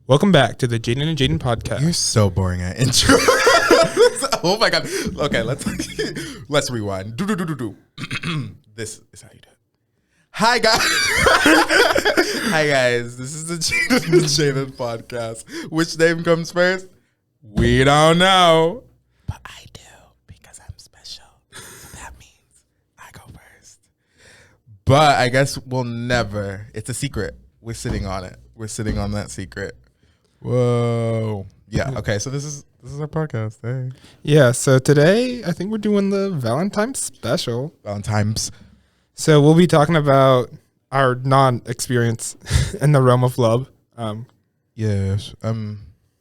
Welcome back to the Jaden and Jaden podcast. You're so boring at intro. Oh my god. Okay, let's rewind. Do. This is how you do it. Hi guys. Hi guys. This is the Jaden and Jaden podcast. Which name comes first? We don't know. But I do because I'm special. So that means I go first. But I guess we'll never. It's a secret. We're sitting on it. We're sitting on that secret. Whoa. Yeah. Okay. So this is our podcast. Hey. Yeah. So today, I think we're doing the Valentine special. Valentine's. So we'll be talking about our non-experience in the realm of love. Yes.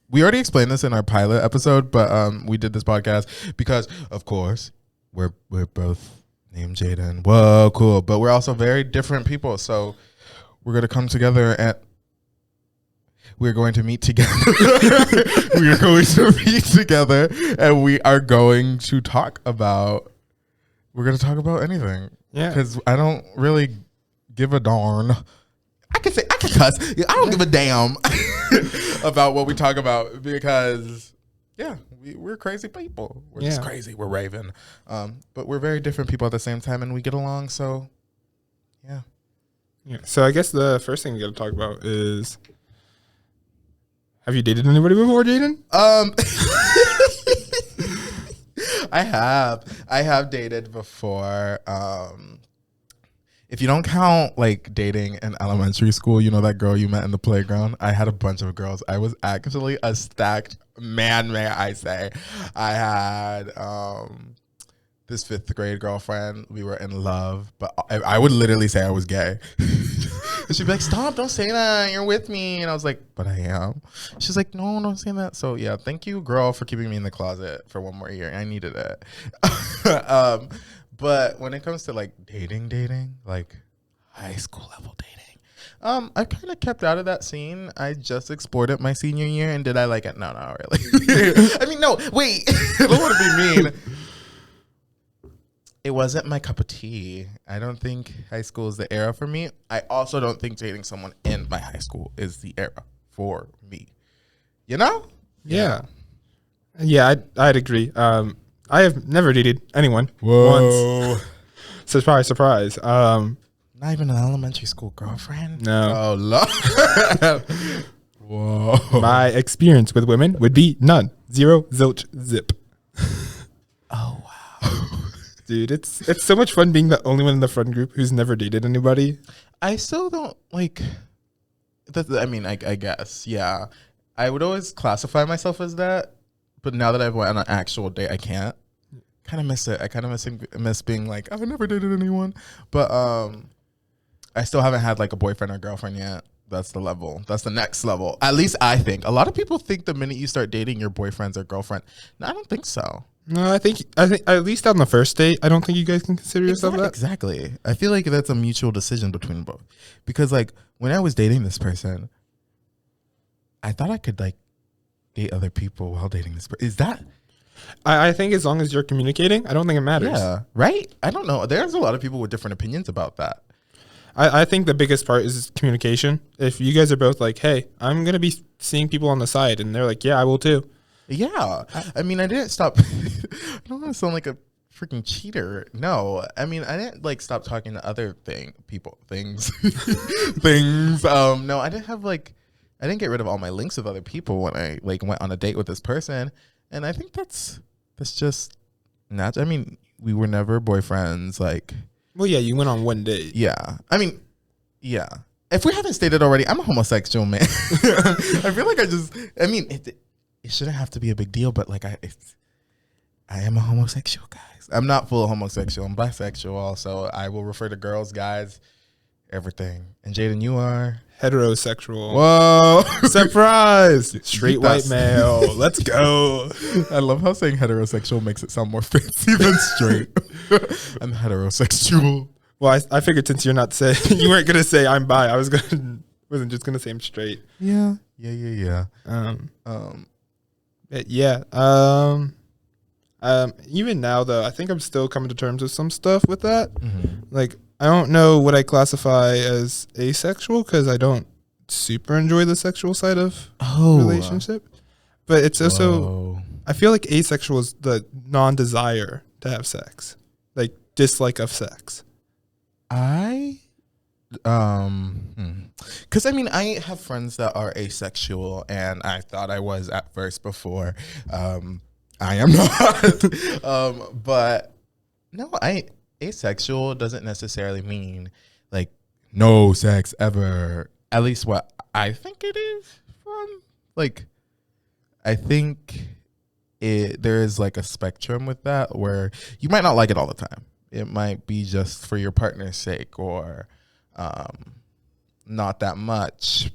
We already explained this in our pilot episode, but we did this podcast because, of course, we're both named Jaden. Whoa, cool. But we're also very different people. So we're gonna come together and we're going to meet together. We are going to meet together, and we are going to talk about. We're going to talk about anything. Yeah, because I don't really give a darn. I can cuss. I don't give a damn about what we talk about because, yeah, we're crazy people. We're just crazy. We're raving, but we're very different people at the same time, and we get along. So, yeah. Yeah. So I guess the first thing we got to talk about is. Have you dated anybody before, Jaden? I have dated before. If you don't count like dating in elementary school, you know that girl you met in the playground. I had a bunch of girls. I was actually a stacked man, may I say. I had this 5th grade girlfriend. We were in love, but I would literally say I was gay. She'd be like, "Stop! Don't say that. You're with me." And I was like, "But I am." She's like, "No, don't say that." So yeah, thank you, girl, for keeping me in the closet for one more year. I needed it. But when it comes to like dating, like high school level dating, I kind of kept out of that scene. I just explored it my senior year, and did I like it? No, not really. I mean, no, wait. I don't want to be mean. It wasn't my cup of tea. I don't think high school is the era for me. I also don't think dating someone in my high school is the era for me. You know? Yeah. Yeah, I'd agree. I have never dated anyone Whoa. once. Surprise. Not even an elementary school girlfriend? No. Oh, Lord. Whoa. My experience with women would be none. Zero, zilch, zip. Oh, wow. Dude, it's so much fun being the only one in the friend group who's never dated anybody. I still don't like. I mean, I guess, yeah. I would always classify myself as that, but now that I've went on an actual date, I can't. Kind of miss it. I kind of miss being like, I've never dated anyone, but I still haven't had like a boyfriend or girlfriend yet. That's the level. That's the next level. At least I think. A lot of people think the minute you start dating your boyfriend's or girlfriend. No, I don't think so. No, I think at least on the first date, I don't think you guys can consider yourself that. Exactly. I feel like that's a mutual decision between both. Because like when I was dating this person, I thought I could like date other people while dating this person. Is that? I think as long as you're communicating, I don't think it matters. Yeah. Right? I don't know. There's a lot of people with different opinions about that. I think the biggest part is communication. If you guys are both like, hey, I'm going to be seeing people on the side, and they're like, yeah, I will too. Yeah. I mean, I didn't stop. I don't want to sound like a freaking cheater. No. I mean, I didn't like stop talking to other things. No, I didn't get rid of all my links with other people when I like went on a date with this person. And I think that's just not, I mean, we were never boyfriends. Like, well, yeah, you went on one date. Yeah. I mean, yeah. If we haven't stated already, I'm a homosexual, man. I feel like it shouldn't have to be a big deal, but like I am a homosexual, guys. I'm not full homosexual. I'm bisexual also. I will refer to girls, guys, everything. And Jaden, you are? Heterosexual. Whoa. Surprise. Straight white male. Let's go. I love how saying heterosexual makes it sound more fancy than straight. I'm heterosexual. Well, I figured since you weren't going to say I'm bi, wasn't just going to say I'm straight. Yeah. Even now though, I think I'm still coming to terms with some stuff with that. Mm-hmm. Like, I don't know what I classify as asexual because I don't super enjoy the sexual side of Oh, relationship, but it's also whoa. I feel like asexual is the non-desire to have sex, like dislike of sex. I because I mean I have friends that are asexual, and I thought I was at first before. I am not. But no, I asexual doesn't necessarily mean like no sex ever. At least what I think it is from like I think there is like a spectrum with that where you might not like it all the time. It might be just for your partner's sake, or not that much,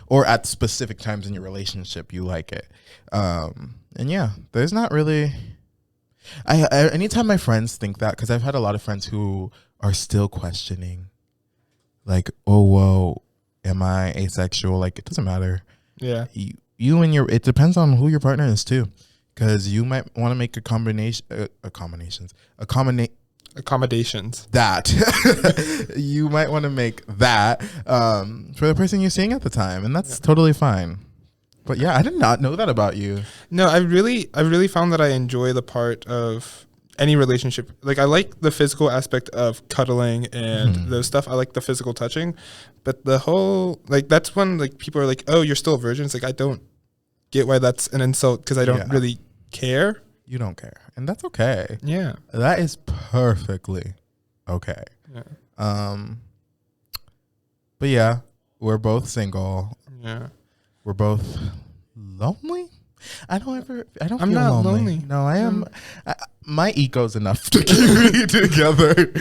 or at specific times in your relationship you like it. And yeah, there's not really. I anytime my friends think that, because I've had a lot of friends who are still questioning, like, oh whoa, am I asexual? Like it doesn't matter. Yeah. You and your, it depends on who your partner is too, because you might want to make accommodations that you might want to make that for the person you're seeing at the time, and that's totally fine. But yeah, I did not know that about you. No, I really found that I enjoy the part of any relationship. Like I like the physical aspect of cuddling and those stuff. I like the physical touching, but the whole like that's when like people are like, "Oh, you're still a virgin." It's like I don't get why that's an insult because I don't really care. You don't care, and that's okay. Yeah, that is perfectly okay. Yeah. But yeah, we're both single. Yeah. We're both lonely. I'm not feel not lonely. lonely. No, I am. My ego's enough to keep me together.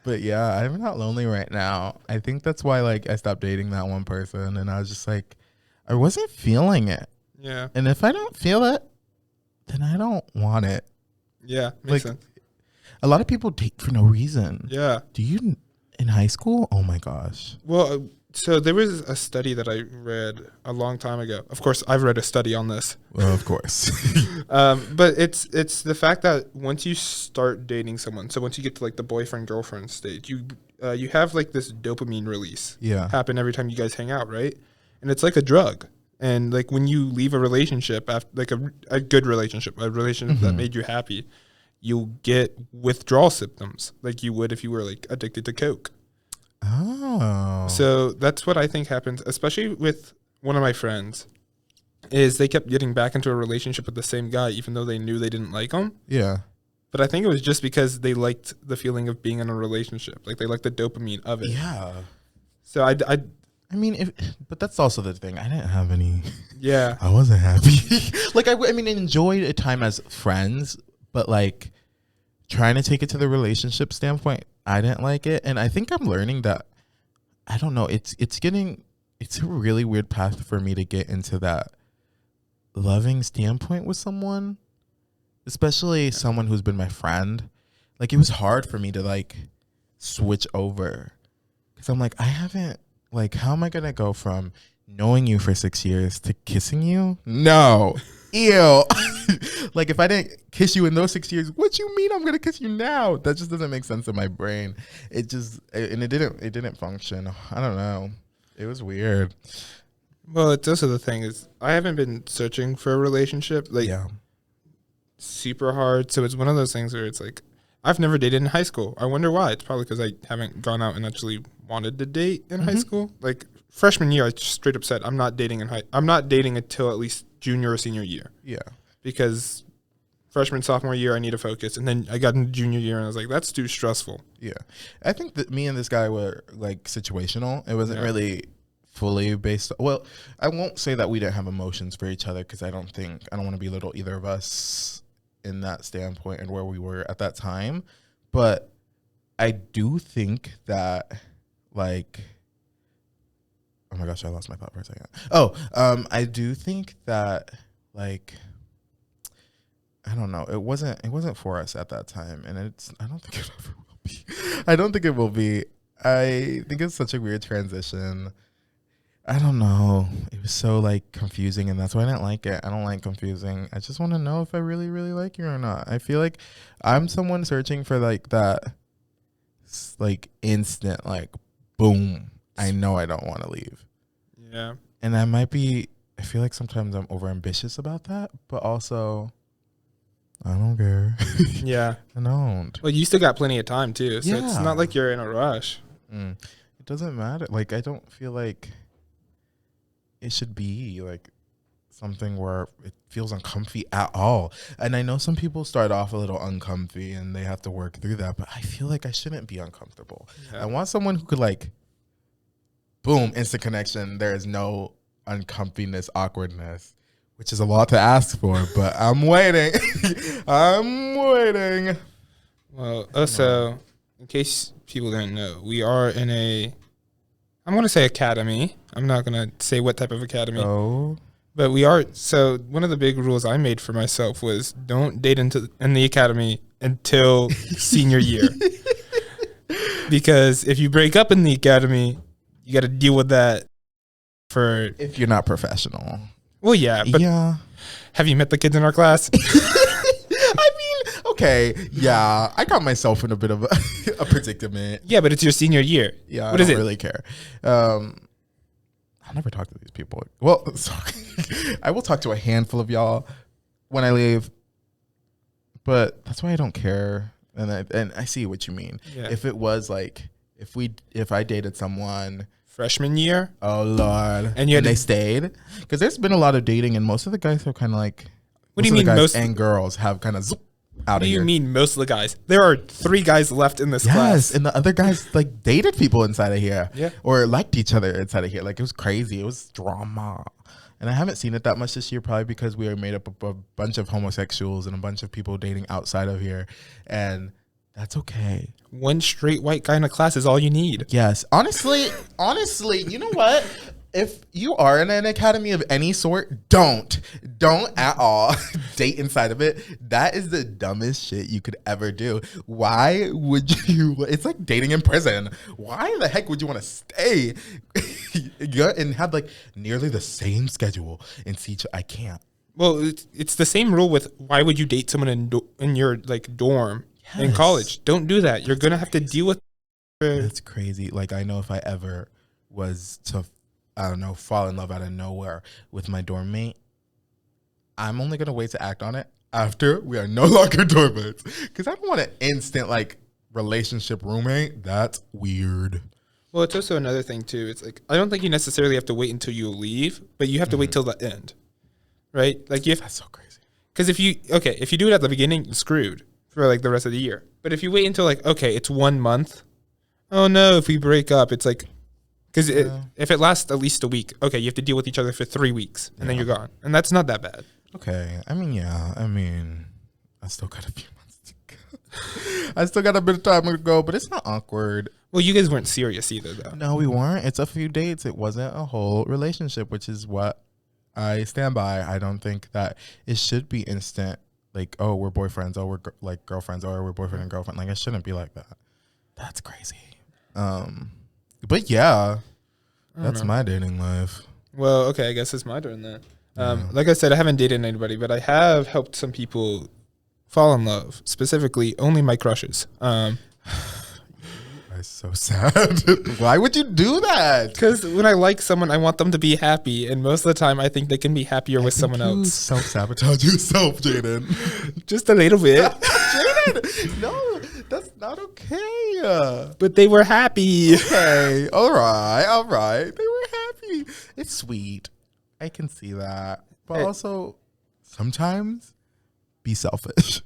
But yeah, I'm not lonely right now. I think that's why like I stopped dating that one person, and I was just like, I wasn't feeling it. Yeah. And if I don't feel it, then I don't want it. Yeah, makes sense. A lot of people date for no reason. Yeah. Do you in high school? Oh my gosh. Well, so there was a study that I read a long time ago. Of course, I've read a study on this. Well, of course. But it's the fact that once you start dating someone, so once you get to like the boyfriend girlfriend stage, you have like this dopamine release happen every time you guys hang out, right? And it's like a drug. And like when you leave a relationship, after like a good relationship, a relationship that made you happy, you'll get withdrawal symptoms like you would if you were like addicted to Coke. Oh. So that's what I think happens, especially with one of my friends, is they kept getting back into a relationship with the same guy, even though they knew they didn't like him. Yeah. But I think it was just because they liked the feeling of being in a relationship. Like they liked the dopamine of it. Yeah. So I mean, but that's also the thing. I didn't have any. Yeah. I wasn't happy. Like, I mean, enjoyed a time as friends, but like trying to take it to the relationship standpoint, I didn't like it. And I think I'm learning that, I don't know, it's a really weird path for me to get into that loving standpoint with someone, especially someone who's been my friend. Like, it was hard for me to like switch over because I'm like, I haven't. Like, how am I going to go from knowing you for 6 years to kissing you? No. Ew. Like, if I didn't kiss you in those 6 years, what you mean I'm going to kiss you now? That just doesn't make sense in my brain. It didn't function. I don't know. It was weird. Well, it's also the thing is I haven't been searching for a relationship like super hard. So it's one of those things where it's like, I've never dated in high school. I wonder why. It's probably because I haven't gone out and actually wanted to date in high school. Like freshman year, I straight up said I'm not dating until at least junior or senior year. Yeah, because freshman, sophomore year, I need to focus, and then I got into junior year, and I was like, that's too stressful. Yeah, I think that me and this guy were like situational. It wasn't really fully based. Well, I won't say that we didn't have emotions for each other because I don't want to belittle either of us in that standpoint and where we were at that time, but I do think that like, oh my gosh, I lost my thought for a second. I do think that like, I don't know, it wasn't for us at that time, and I don't think it ever will be. I don't think it will be. I think it's such a weird transition. I don't know. It was so like confusing, and that's why I didn't like it. I don't like confusing. I just want to know if I really, really like you or not. I feel like I'm someone searching for like that, like instant, like boom, I know I don't want to leave. Yeah. And I feel like sometimes I'm overambitious about that, but also I don't care. Yeah. I don't. Well, you still got plenty of time too, so it's Yeah. not like you're in a rush. It doesn't matter. Like, I don't feel like it should be like something where it feels uncomfy at all. And I know some people start off a little uncomfy and they have to work through that, but I feel like I shouldn't be uncomfortable. Yeah. I want someone who could like, boom, instant connection. There is no uncomfiness, awkwardness, which is a lot to ask for, but I'm waiting. I'm waiting. Well, also, in case people didn't know, we are in I'm going to say academy. I'm not going to say what type of academy. Oh. But we are, so one of the big rules I made for myself was don't date in the academy until senior year. Because if you break up in the academy, you got to deal with that if you're not professional. Well, yeah, but have you met the kids in our class? I mean, okay, yeah, I got myself in a bit of a predicament. Yeah, but it's your senior year. Yeah, I don't really care. I'll never talk to these people. Well, I will talk to a handful of y'all when I leave, but that's why I don't care. And I see what you mean. Yeah. If it was like if I dated someone freshman year, oh Lord, and they stayed, because there's been a lot of dating, and most of the guys have kind of like. What do you mean? Most and girls have kind of out of here. What do you mean most of the guys? There are 3 guys left in this class. Yes, and the other guys like dated people inside of here. Yeah. Or liked each other inside of here. Like, it was crazy. It was drama. And I haven't seen it that much this year, probably because we are made up of a bunch of homosexuals and a bunch of people dating outside of here. And that's okay. One straight white guy in a class is all you need. Yes. Honestly, you know what? If you are in an academy of any sort, don't at all date inside of it. That is the dumbest shit you could ever do. Why would you? It's like dating in prison. Why the heck would you want to stay and have like nearly the same schedule and see each? I can't. Well, it's the same rule with why would you date someone in your like dorm in college? Don't do that. You're gonna have to deal with. That's crazy. Like, I know if I ever was to, I don't know, fall in love out of nowhere with my dorm mate, I'm only going to wait to act on it after we are no longer dorm mates. Because I don't want an instant, like, relationship roommate. That's weird. Well, it's also another thing, too. It's like, I don't think you necessarily have to wait until you leave, but you have to wait till the end. Right? Like, that's so crazy. Because if you do it at the beginning, you're screwed for, like, the rest of the year. But if you wait until, like, okay, it's 1 month. Oh, no, if we break up, it's like, because if it lasts at least a week, okay, you have to deal with each other for 3 weeks, and then you're gone. And that's not that bad. Okay. I mean, I still got a few months to go. I still got a bit of time to go, but it's not awkward. Well, you guys weren't serious either, though. No, we weren't. It's a few dates. It wasn't a whole relationship, which is what I stand by. I don't think that it should be instant, like, oh, we're boyfriends, oh, we're like girlfriends, or we're boyfriend and girlfriend. Like, it shouldn't be like that. That's crazy. But yeah, that's my dating life. Well, okay, I guess it's my turn then. Like I said, I haven't dated anybody, but I have helped some people fall in love. Specifically, only my crushes. That's so sad. Why would you do that? Because when I like someone, I want them to be happy, and most of the time, I think they can be happier with someone else. Self-sabotage yourself, Jaden. Just a little bit. Jaden, no, that's not okay. But they were happy. Okay, all right. They were happy. It's sweet. I can see that. But also, sometimes, be selfish.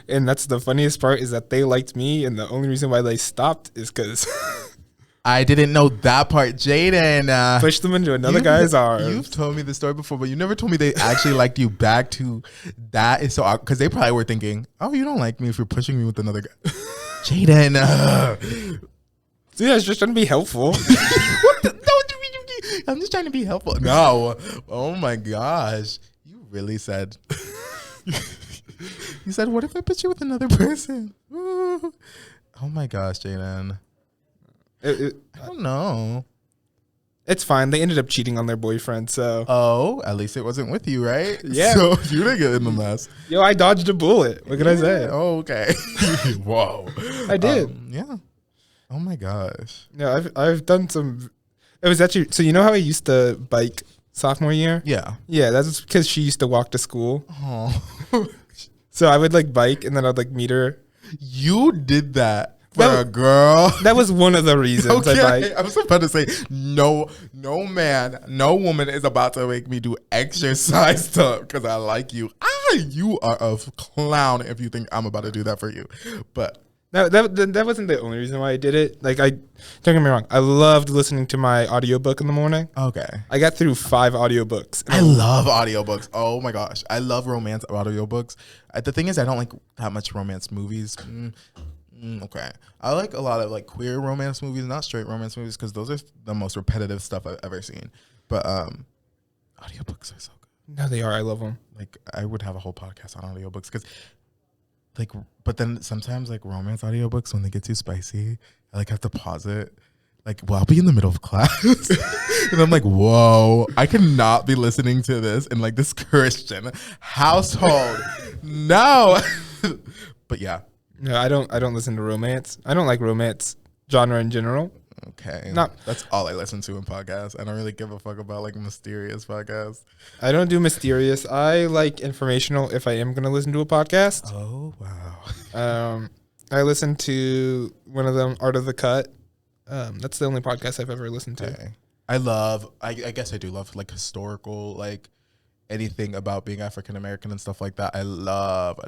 And that's the funniest part, is that they liked me, and the only reason why they stopped is because I didn't know that part, Jaden. Pushed them into another guy's arms. You've told me the story before, but you never told me they actually liked you back to that. Is so awkward, because they probably were thinking, oh, you don't like me if you're pushing me with another guy. Jaden. See, I was just trying to be helpful. I'm just trying to be helpful. No. Oh my gosh. You really said. You said, what if I put you with another person? Ooh. Oh my gosh, Jaden. I don't know. It's fine. They ended up cheating on their boyfriend, so. Oh, at least it wasn't with you, right? Yeah. So you didn't get in the mess. Yo, I dodged a bullet. What can I say? Oh, okay. Whoa. I did. Yeah. Oh my gosh. Yeah, I've done some. It was actually, so you know how I used to bike sophomore year? Yeah. Yeah, that's because she used to walk to school. Oh. So I would like bike and then I'd like meet her. You did that for a girl. That was one of the reasons I bike. I was about to say, no man, no woman is about to make me do exercise stuff because I like you. You are a clown if you think I'm about to do that for you. But that wasn't the only reason why I did it. Like, don't get me wrong, I loved listening to my audiobook in the morning. Okay. I got through 5 audiobooks. I love audiobooks. Oh my gosh. I love romance audiobooks. The thing is, I don't like that much romance movies. Okay. I like a lot of like queer romance movies, not straight romance movies, because those are the most repetitive stuff I've ever seen. But audiobooks are so good. No, they are. I love them. Like, I would have a whole podcast on audiobooks because like, but then sometimes like romance audiobooks, when they get too spicy, I like have to pause it. Like, well, I'll be in the middle of class and I'm like, whoa, I cannot be listening to this in like this Christian household. No. But yeah. No, I don't listen to romance. I don't like romance genre in general. Okay. Not That's all I listen to in podcasts. I don't really give a fuck about like mysterious podcasts. I don't do mysterious. I like informational if I am going to listen to a podcast. Oh, wow. I listen to one of them, Art of the Cut. That's the only podcast I've ever listened to. Okay. I guess I do love like historical, like anything about being African American and stuff like that. I love.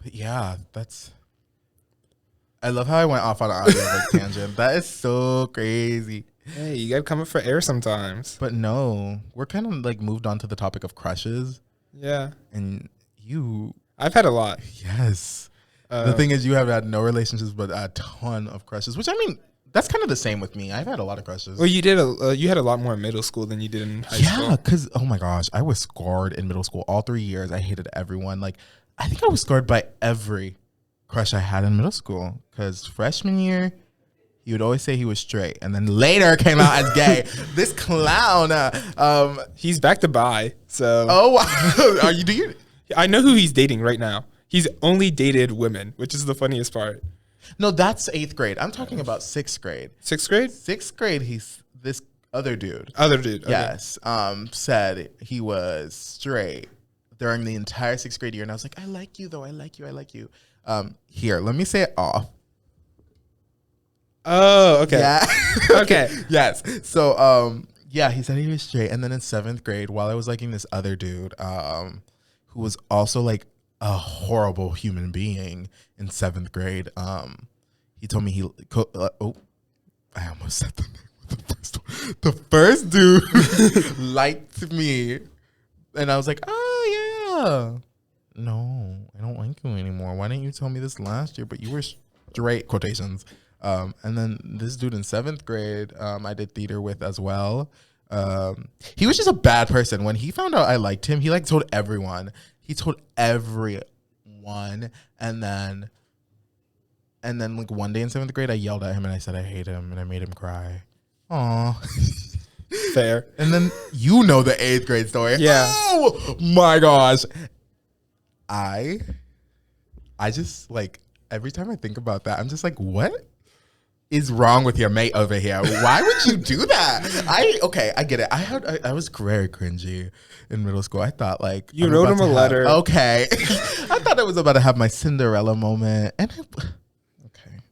But yeah, I love how I went off on an audio tangent. That is so crazy. Hey, you gotta come up for air sometimes. But no, we're kind of like moved on to the topic of crushes. Yeah. And I've had a lot. Yes. The thing is, you have had no relationships, but a ton of crushes, which I mean, that's kind of the same with me. I've had a lot of crushes. Well, you had a lot more in middle school than you did in high school. Yeah, because, oh my gosh, I was scarred in middle school. All 3 years, I hated everyone. Like, I think I was scarred by every crush I had in middle school. Because freshman year, he would always say he was straight. And then later came out as gay. This clown. He's back to bi, so. Oh, wow. I know who he's dating right now. He's only dated women, which is the funniest part. No, that's 8th grade. I'm talking about 6th grade. 6th grade? 6th grade, he's this other dude. Okay. Yes. Said he was straight during the entire 6th grade year. And I was like, I like you, though. I like you. Here, let me say it off. Oh, okay. Yeah. Okay. Yes. So, yeah, he said he was straight. And then in 7th grade, while I was liking this other dude, who was also like a horrible human being in 7th grade, he told me I almost said the name of the first one. The first dude liked me. And I was like, oh, yeah. No, I don't like you anymore. Why didn't you tell me this last year? But you were straight, quotations. And then this dude in 7th grade, I did theater with as well. He was just a bad person. When he found out I liked him, he like told everyone. He told everyone. And then like one day in 7th grade, I yelled at him and I said I hate him and I made him cry. Aw. Fair. And then you know the 8th grade story. Yeah. Oh my gosh. I just like every time I think about that, I'm just like, what is wrong with your mate over here? Why would you do that? I get it. I was very cringy in middle school. I thought like you wrote him a letter. Okay. I thought I was about to have my Cinderella moment. And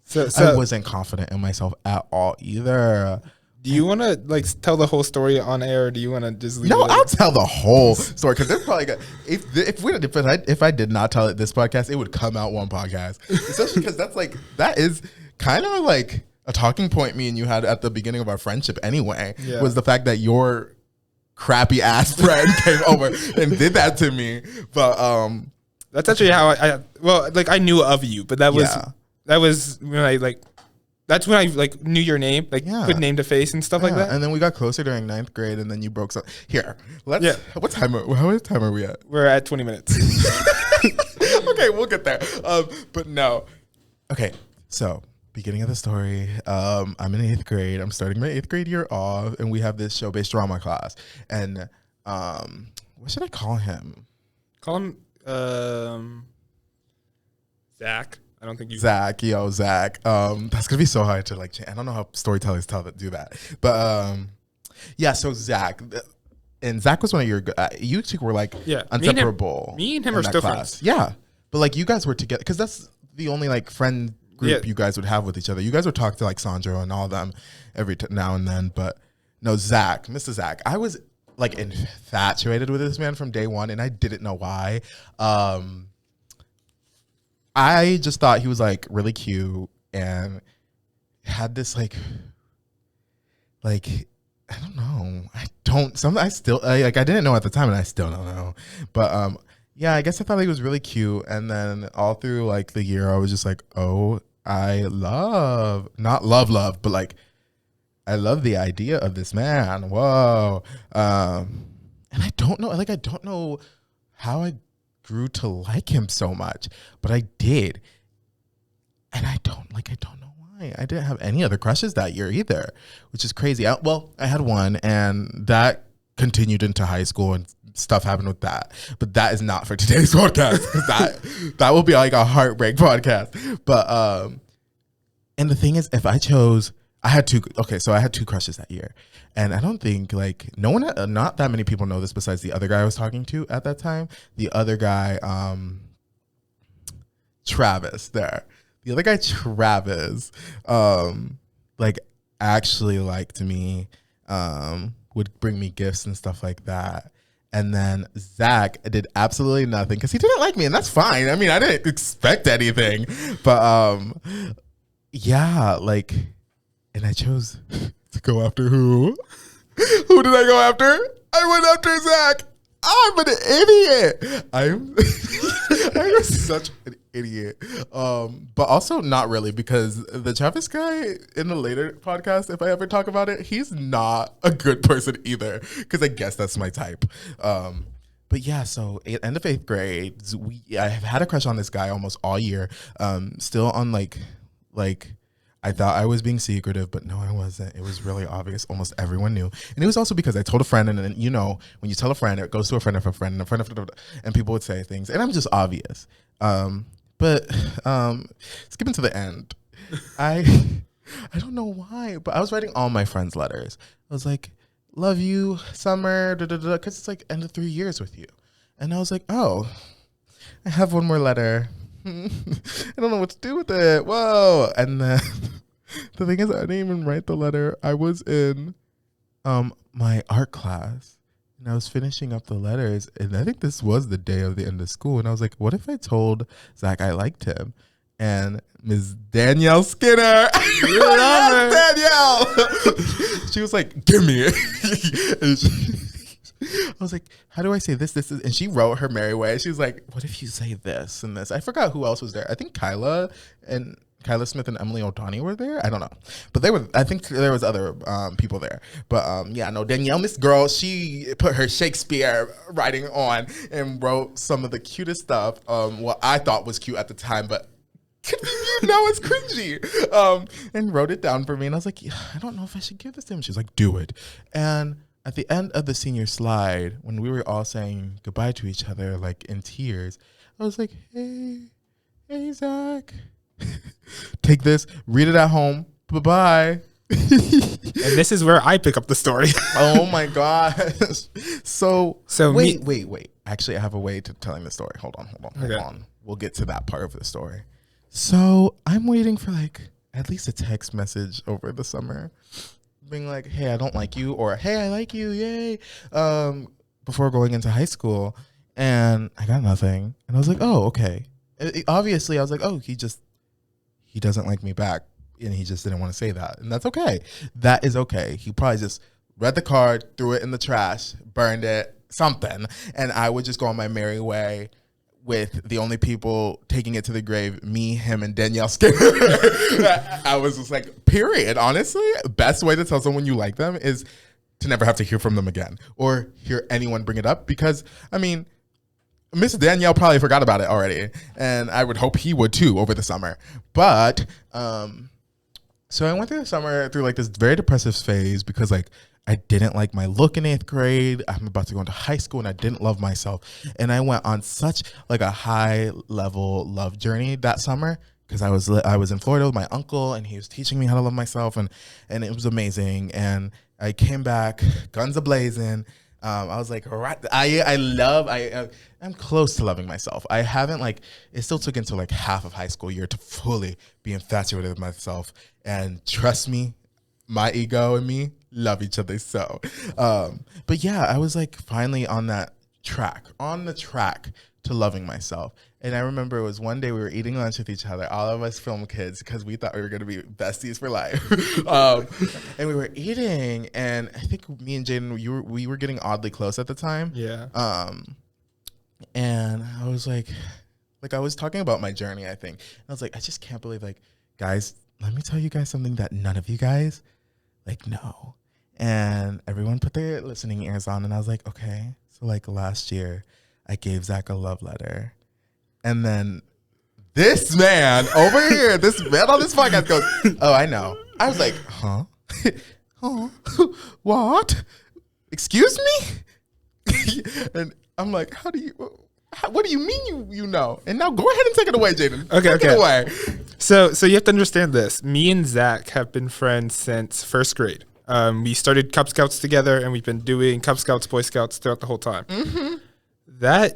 so I wasn't confident in myself at all either. Do you want to like tell the whole story on air, or do you want to just leave? No, it? I'll tell the whole story because they're probably gonna, if I did not tell it this podcast, it would come out one podcast. Especially because that is kind of like a talking point me and you had at the beginning of our friendship anyway. Yeah. Was the fact that your crappy ass friend came over and did that to me. But that's actually how I knew of you, but that was when I like. That's when I like knew your name, like put name to face and stuff like that. And then we got closer during 9th grade, and then you broke some. Here, how much time are we at? We're at 20 minutes. Okay, we'll get there. But no. Okay, so beginning of the story. I'm in 8th grade. I'm starting my 8th grade year off, and we have this show-based drama class. And what should I call him? Call him Zach. I don't think you. Zach. That's gonna be so hard to like. I don't know how storytellers do that, but yeah. So Zach. And Zach was one of your. You two were like inseparable. Me and him are still friends. Yeah, but like you guys were together because that's the only like friend group you guys would have with each other. You guys would talk to like Sandro and all of them every now and then. But no, Zach, Mr. Zach, I was like infatuated with this man from day one, and I didn't know why. I just thought he was like really cute and had this like I don't know. I didn't know at the time, and I still don't know. But yeah, I guess I thought he was really cute. And then all through like the year, I was just like, oh, not love, but like I love the idea of this man. Whoa. And I don't know how I grew to like him so much, but I did. And I don't know why. I didn't have any other crushes that year either, which is crazy. I had one, and that continued into high school, and stuff happened with that. But that is not for today's podcast, because that will be like a heartbreak podcast. But and the thing is, if I chose, I had two crushes that year, and I don't think like not that many people know this besides the other guy I was talking to at that time. The other guy, Travis. The other guy, Travis, like actually liked me, would bring me gifts and stuff like that. And then Zach did absolutely nothing because he didn't like me, and that's fine. I mean, I didn't expect anything, but yeah, like, and I chose to go after who? Who did I go after? I went after Zach. I'm an idiot. I'm such an idiot. But also not really, because the Travis guy in the later podcast, if I ever talk about it, he's not a good person either, because I guess that's my type. But yeah, so end of 8th grade, I have had a crush on this guy almost all year. Still on like I thought I was being secretive, but no, I wasn't. It was really obvious. Almost everyone knew. And it was also because I told a friend, and then, when you tell a friend, it goes to a friend of a friend, and a friend of, and people would say things, and I'm just obvious. But skipping to the end, I don't know why, but I was writing all my friends letters. I was like, love you, summer, because it's like end of 3 years with you. And I was like, oh, I have one more letter. I don't know what to do with it. Whoa. And then the thing is, I didn't even write the letter. I was in my art class, and I was finishing up the letters, and I think this was the day of the end of school, and I was like, what if I told Zach I liked him? And Ms. Danielle Skinner, Danielle, she was like, give me it. I was like, how do I say this? This is, and she wrote her merry way. She was like, what if you say this and this? I forgot who else was there. I think Kyla Smith and Emily O'Donnell were there. I don't know, but I think there was other people there. But yeah, no, Danielle, Miss Girl, she put her Shakespeare writing on and wrote some of the cutest stuff. What I thought was cute at the time, but now it's cringy. And wrote it down for me, and I was like, yeah, I don't know if I should give this to him. She was like, do it. And at the end of the senior slide, when we were all saying goodbye to each other, like in tears, I was like, hey, Zach, take this, read it at home, bye-bye. And this is where I pick up the story. Oh my gosh. So wait. Actually, I have a way to telling the story. Hold on. We'll get to that part of the story. So I'm waiting for like at least a text message over the summer, being like, hey, I don't like you, or hey, I like you, yay, before going into high school. And I got nothing. And I was like, oh, okay. Obviously, I was like, oh, he doesn't like me back, and he just didn't want to say that. And that's okay. That is okay. He probably just read the card, threw it in the trash, burned it, something. And I would just go on my merry way, with the only people taking it to the grave, me, him, and Danielle Skinner. I was just like, period. Honestly, best way to tell someone you like them is to never have to hear from them again or hear anyone bring it up, because, I mean, Miss Danielle probably forgot about it already, and I would hope he would too over the summer. But so I went through the summer through like this very depressive phase, because like I didn't like my look in 8th grade. I'm about to go into high school, and I didn't love myself. And I went on such like a high level love journey that summer, because I was in Florida with my uncle, and he was teaching me how to love myself, and it was amazing. And I came back, guns a blazing. I was like, I'm close to loving myself. I haven't it still took until like half of high school year to fully be infatuated with myself. And trust me, my ego and me love each other so. But yeah, I was like finally on the track to loving myself. And I remember it was one day we were eating lunch with each other, all of us film kids, because we thought we were going to be besties for life. And we were eating, and I think me and Jaden, we were getting oddly close at the time. Yeah. And I was like I was talking about my journey, I think. And I was like, I just can't believe, guys, let me tell you guys something that none of you guys, know. And everyone put their listening ears on, and I was like, okay. So, last year, I gave Zach a love letter. And then this man over here, this man on this podcast goes, oh, I know. I was like, huh? Huh? What? Excuse me? And I'm like, what do you mean you know? And now go ahead and take it away, Jaden. Okay. Take it away. So you have to understand this. Me and Zach have been friends since first grade. We started Cub Scouts together, and we've been doing Cub Scouts, Boy Scouts throughout the whole time. Mm-hmm. The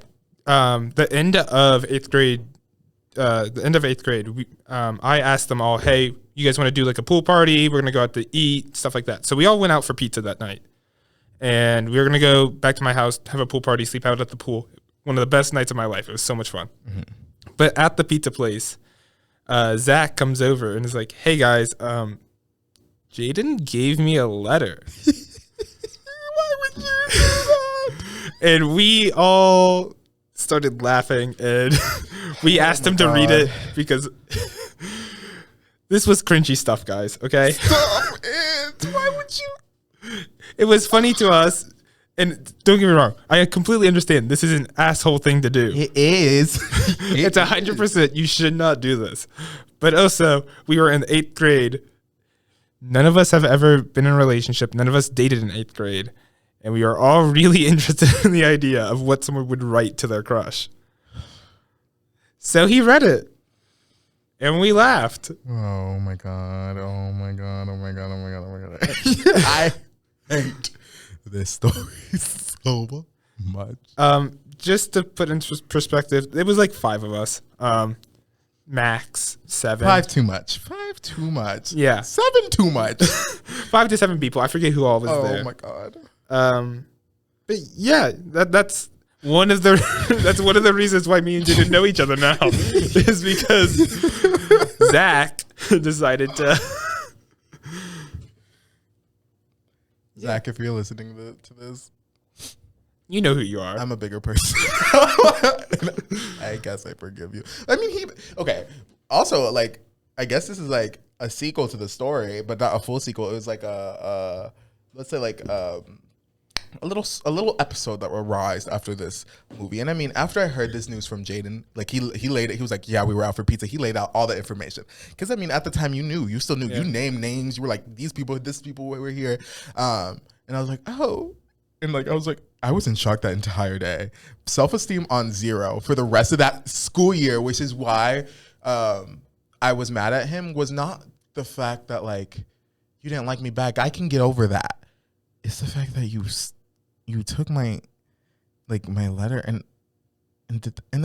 end of eighth grade, I asked them all, hey, you guys want to do a pool party? We're going to go out to eat, stuff like that. So we all went out for pizza that night. And we were going to go back to my house, have a pool party, sleep out at the pool. One of the best nights of my life. It was so much fun. Mm-hmm. But at the pizza place, Zach comes over and is like, hey, guys, Jaden gave me a letter. Why would you do that? And we all started laughing, and we asked him to read it because this was cringy stuff, guys, okay? Stop it. Why would you? It was funny to us, and don't get me wrong, I completely understand this is an asshole thing to do. It is. It's 100%. You should not do this. But also, we were in 8th grade. None of us have ever been in a relationship. None of us dated in 8th grade. And we are all really interested in the idea of what someone would write to their crush. So he read it. And we laughed. Oh my God. Oh my God. Oh my God. Oh my God. Oh my God. I hate this story so much. Just to put into perspective, it was 5 of us. Max 7. 5 too much. 5 too much. Yeah. 7 too much. 5 to 7 people. I forget who all was there. Oh my God. But yeah, that's one of the that's one of the reasons why me and Jay didn't know each other now is because Zach decided to. Zach, if you're listening to this, you know who you are. I'm a bigger person. I guess I forgive you. I mean, okay. Also, I guess this is a sequel to the story, but not a full sequel. It was let's say a little episode that arose after this movie. And I mean, after I heard this news from Jaden, he laid it. He was like, yeah, we were out for pizza. He laid out all the information. Because I mean, at the time you still knew. Yeah. You named names. You were like, this people were here. And I was like, oh. And I was in shock that entire day. Self-esteem on 0 for the rest of that school year, which is why I was mad at him, was not the fact that you didn't like me back. I can get over that. It's the fact that you took my letter and I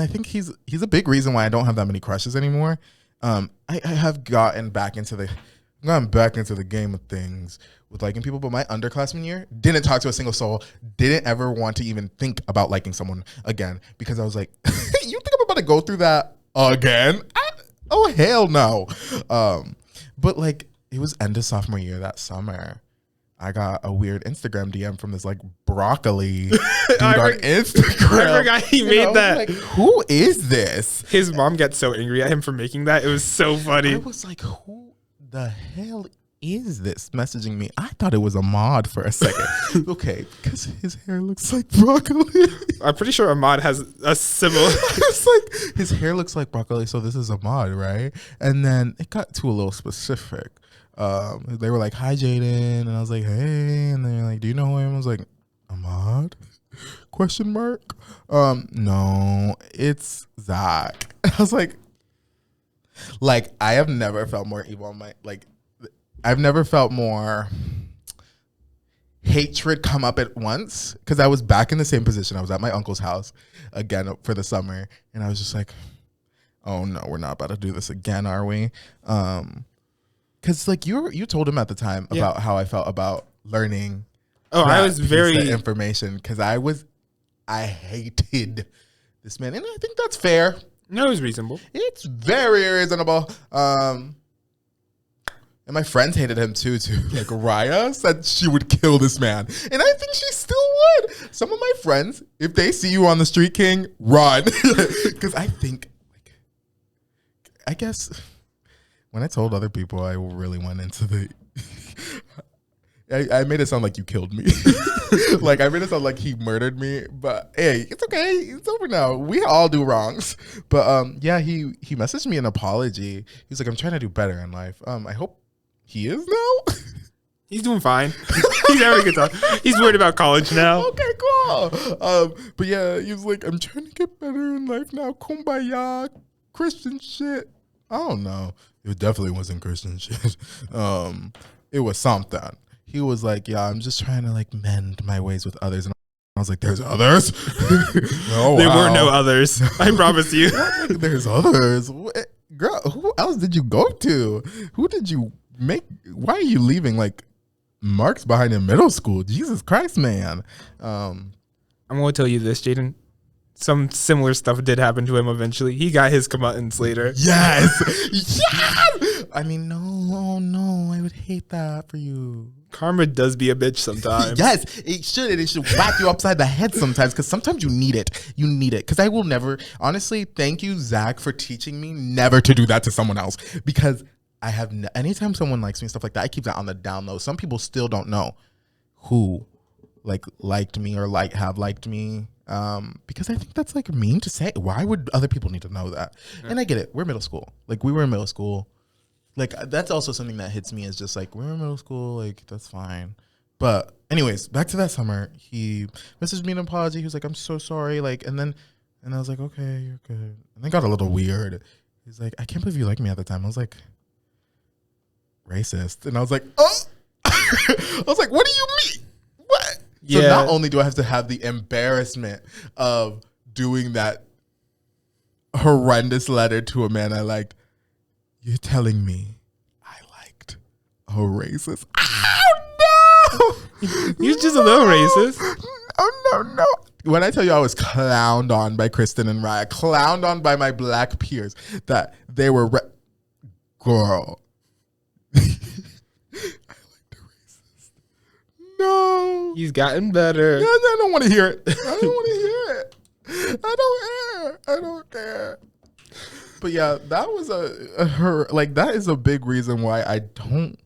think he's a big reason why I don't have that many crushes anymore. I have gotten back into the game of things with liking people, but my underclassmen year didn't talk to a single soul, didn't ever want to even think about liking someone again, because I was like, you think I'm about to go through that again? Oh hell no. But it was end of sophomore year that summer. I got a weird Instagram DM from this broccoli dude on Instagram. I forgot he made that. Who is this? His mom got so angry at him for making that. It was so funny. I was like, who the hell is this messaging me? I thought it was Ahmad for a second. Okay, because his hair looks like broccoli. I'm pretty sure Ahmad has a similar. It's his hair looks like broccoli, so this is Ahmad, right? And then it got to a little specific. They were like, hi, Jaden. And I was like, hey. And they're like, do you know who I am? I was like, Ahmad? Question mark? No, it's Zach. I was like, Like, I have never felt more evil on my, like, I've never felt more hatred come up at once, because I was back in the same position. I was at my uncle's house again for the summer, and I was just like, oh no, we're not about to do this again, are we? Because like you told him at the time about how I felt about learning. Oh, I was very information, because I hated this man, and I think that's fair. No, it was reasonable. It's very reasonable. And my friends hated him too. Like, Raya said she would kill this man, and I think she still would. Some of my friends, if they see you on the street, King, run, because I think, like, I guess when I told other people, I really went into the. I made it sound like you killed me. Like, I made it sound like he murdered me. But hey, it's okay. It's over now. We all do wrongs. But yeah, he messaged me an apology. He's like, I'm trying to do better in life. I hope he is now. He's doing fine. He's having a good time. He's worried about college now. Okay, cool. But yeah, he was like, I'm trying to get better in life now. Kumbaya, Christian shit. I don't know. It definitely wasn't Christian shit. It was something. He was like, yeah, I'm just trying to like mend my ways with others. And I was like, there's others? Oh, there were no others. I promise you. There's others. What? Girl, who else did you go to? Who did you make? Why are you leaving like marks behind in middle school? Jesus Christ, man. I'm going to tell you this, Jaden. Some similar stuff did happen to him eventually. He got his comeuppance later. Yes. Yes. I mean, no, I would hate that for you. Karma does be a bitch sometimes. Yes, it should. And it should whack you upside the head sometimes, because sometimes you need it. You need it. Because I will never, honestly, thank you, Zach, for teaching me never to do that to someone else. Because I have, anytime someone likes me, stuff like that, I keep that on the down low. Some people still don't know who liked me or have liked me. Because I think that's like mean to say. Why would other people need to know that? Yeah. And I get it. We're middle school. Like, we were in middle school. Like, that's also something that hits me, is just like, we're in middle school. Like, that's fine. But anyways, back to that summer, he messaged me an apology. He was like, I'm so sorry. Like, and I was like, okay, you're good. And it got a little weird. He's like, I can't believe you liked me at the time. I was like, racist. And I was like, oh, I was like, what do you mean? What? So not only do I have to have the embarrassment of doing that horrendous letter to a man I liked, you're telling me I liked a racist? Oh, no! You're just a little racist. Oh, no. When I tell you I was clowned on by Kristen and Raya, clowned on by my black peers, that they were... Girl. I liked a racist. No. He's gotten better. No, I don't want to hear it. I don't want to hear it. I don't care. But yeah, that was that is a big reason why I don't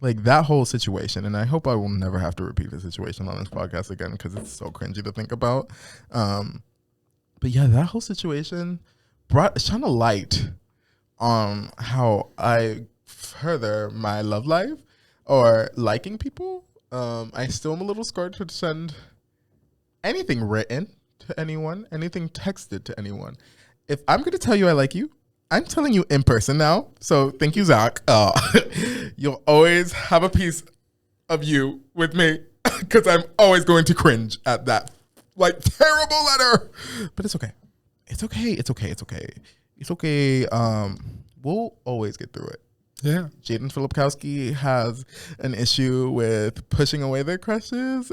like that whole situation. And I hope I will never have to repeat the situation on this podcast again, because it's so cringy to think about. But yeah, that whole situation shone a light on how I further my love life or liking people. I still am a little scared to send anything written to anyone, anything texted to anyone. If I'm going to tell you I like you, I'm telling you in person now. So thank you, Zach. You'll always have a piece of you with me, because I'm always going to cringe at that like terrible letter. But it's okay. It's okay. We'll always get through it. Yeah. Jaden Filipkowski has an issue with pushing away their crushes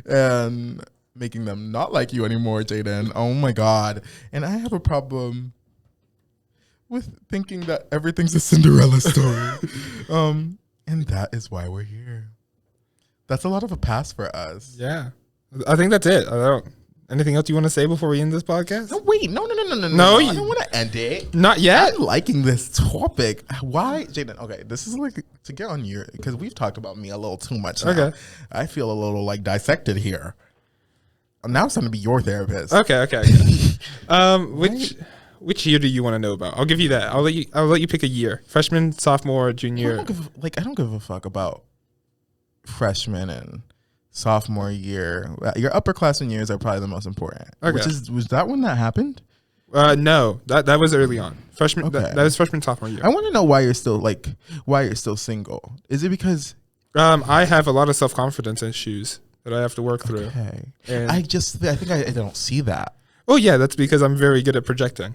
and making them not like you anymore, Jaden. Oh my God. And I have a problem with thinking that everything's a Cinderella story. And that is why we're here. That's a lot of a pass for us. Yeah. I think that's it. Anything else you want to say before we end this podcast? No, wait. No. No, I don't want to end it. Not yet. I'm liking this topic. Why, Jaden? Okay, this is like to get on your, because we've talked about me a little too much now. Okay. I feel a little like dissected here. Now it's time to be your therapist. Okay. Which year do you want to know about? I'll give you that. I'll let you pick a year. Freshman, sophomore, junior. I don't give a fuck about freshman and sophomore year. Your upperclassmen years are probably the most important. Okay. Was that when that happened? No, that was early on. Freshman. Okay. That was freshman sophomore year. I want to know why you're still single. Is it because I have a lot of self-confidence issues that I have to work through. Okay. And I think I don't see that. oh yeah, that's because I'm very good at projecting.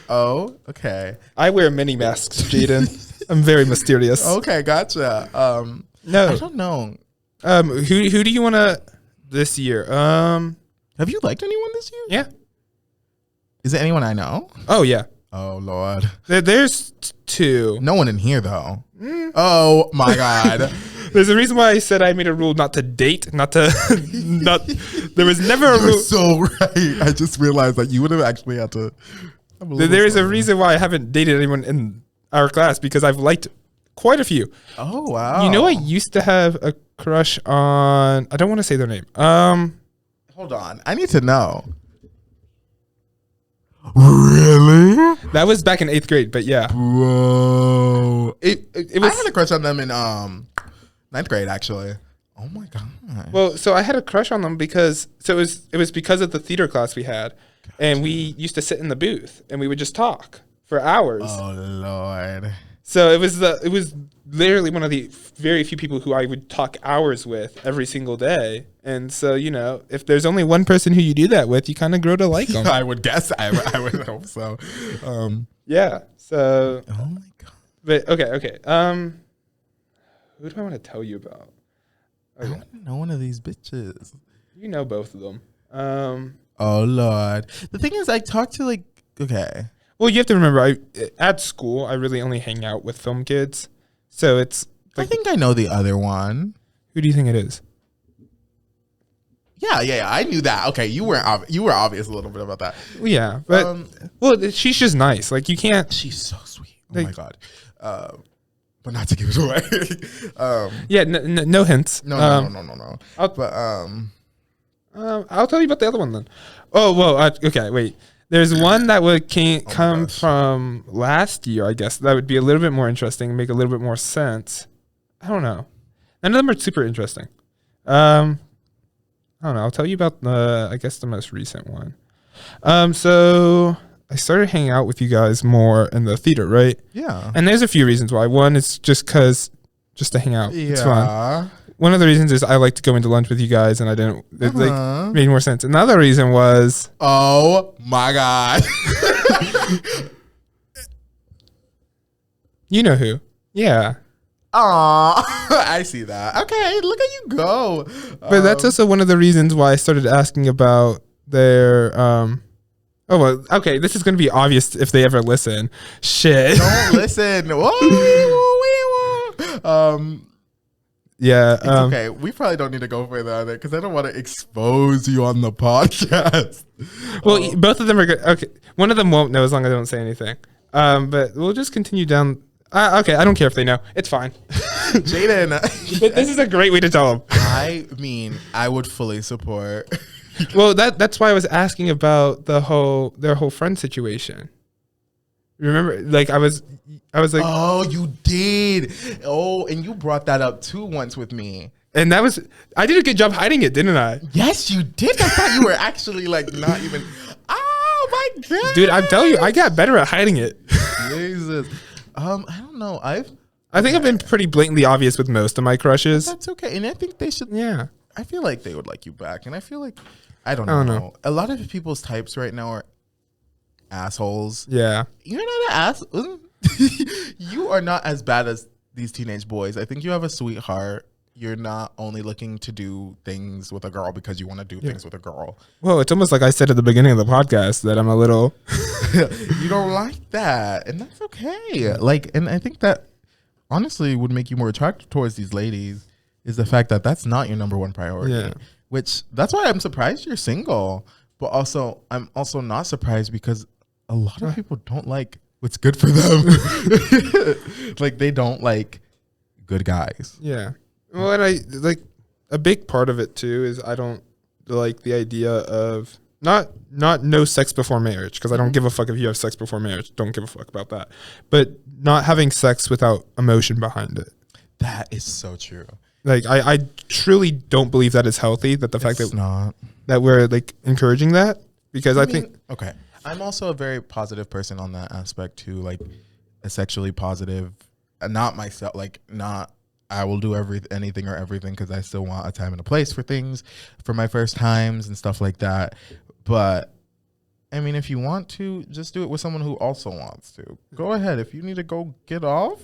Oh, okay. I wear many masks, Jaden. I'm very mysterious. Okay, gotcha. No, I don't know. who do you want to this year? Have you liked anyone this year? Yeah. Is it anyone I know? Oh yeah. Oh Lord. There's two. No one in here though. Oh my God. There's a reason why I said I made a rule not to date, not to, not. There was never a You're rule. so right. I just realized that you would have actually had to. There is a reason why I haven't dated anyone in our class because I've liked quite a few. Oh wow. You know, I used to have a crush on. I don't want to say their name. Hold on. I need to know. Really? That was back in 8th grade, but yeah. Bro. It I was. had a crush on them in 9th grade actually. Oh my God. Well, so I had a crush on them because it was because of the theater class we had, and we used to sit in the booth and we would just talk for hours. Oh Lord. So it was literally one of the very few people who I would talk hours with every single day. And so, you know, if there's only one person who you do that with, you kind of grow to like them. I would guess. I would hope so. Yeah. So. Oh my God. But okay. Who do I want to tell you about? I don't know one of these bitches. You know both of them. Oh Lord. The thing is, I talk to okay. Well, you have to remember, at school, I really only hang out with film kids. So it's I think I know the other one. Who do you think it is? Yeah. I knew that. Okay, you were obvious a little bit about that. Well, yeah, but well, she's just nice. Like you can't. She's so sweet. Oh my God. But not to give it away. Yeah, no hints. No. I'll tell you about the other one then. Oh well, okay. Wait, there's one that can't come from last year. I guess that would be a little bit more interesting, and make a little bit more sense. I don't know. None of them are super interesting. I don't know. I'll tell you about I guess the most recent one. So I started hanging out with you guys more in the theater, right? Yeah. And there's a few reasons why. One is just to hang out. Yeah. It's fun. One of the reasons is I like to go into lunch with you guys, and I didn't. It made more sense. Another reason was. Oh my God. You know who? Yeah. Aw, I see that. Okay, look at you go. But that's also one of the reasons why I started asking about their. Oh well, okay. This is going to be obvious if they ever listen. Shit. Don't listen. Whoa. Yeah. It's okay. We probably don't need to go further on it because I don't want to expose you on the podcast. Well, both of them are good. Okay, one of them won't know as long as I don't say anything. But we'll just continue down. Okay, I don't care if they know. It's fine. Jaden. But this is a great way to tell them. I mean, I would fully support. Well, that's why I was asking about their whole friend situation. Remember, like I was like, oh, you did. Oh, and you brought that up too once with me. And I did a good job hiding it, didn't I? Yes, you did. I thought you were actually like not even. Oh my God, dude! I'm telling you, I got better at hiding it. Jesus. I don't know. I think I've been pretty blatantly obvious with most of my crushes. That's okay, and I think they should. Yeah. I feel like they would like you back, and I feel like I don't know. A lot of people's types right now are assholes. Yeah. You're not an ass. You are not as bad as these teenage boys. I think you have a sweetheart. You're not only looking to do things with a girl because you want to do things with a girl. Well, it's almost like I said at the beginning of the podcast that I'm a little. You don't like that, and that's okay. And I think that honestly would make you more attractive towards these ladies is the fact that that's not your number one priority. Yeah. Which that's why I'm surprised you're single, but also I'm also not surprised because a lot of people don't like what's good for them. Like they don't like good guys. Yeah. Well, and I like a big part of it too is I don't like the idea of not no sex before marriage because I don't give a fuck if you have sex before marriage. Don't give a fuck about that. But not having sex without emotion behind it. That is so true. Like I truly don't believe that is healthy. That the fact that we're like encouraging that. because I think okay. I'm also a very positive person on that aspect too, like a sexually positive, not myself, like not. I will do anything or everything because I still want a time and a place for things, for my first times and stuff like that. But I mean, if you want to, just do it with someone who also wants to. Go ahead. If you need to go get off,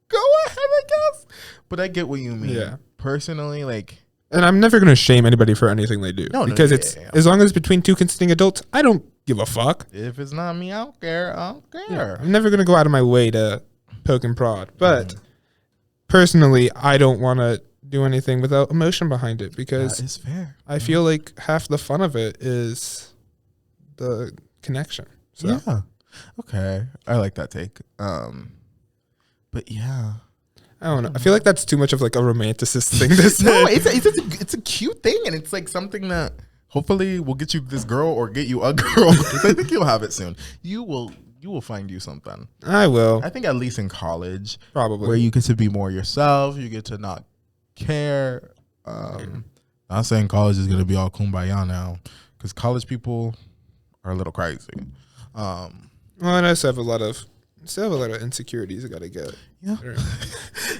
go ahead, I guess. But I get what you mean. Yeah. Personally, like. And I'm never going to shame anybody for anything they do. No, because it's as long as it's between two consenting adults, I don't give a fuck. If it's not me, I don't care. I don't care. Yeah. I'm never going to go out of my way to poke and prod. But personally, I don't want to do anything without emotion behind it because that is fair. I feel like half the fun of it is the connection. So. Yeah. Okay. I like that take. But yeah. I don't know. I feel like that's too much of like a romanticist thing to say. No, it's a cute thing, and it's like something that hopefully will get you this girl or get you a girl. Because I think you'll have it soon. You will find you something. I will. I think at least in college, probably, where you get to be more yourself. You get to not care. Not saying college is gonna be all kumbaya now, because college people are a little crazy. Well, and I also have a lot of insecurities I gotta get. Yeah.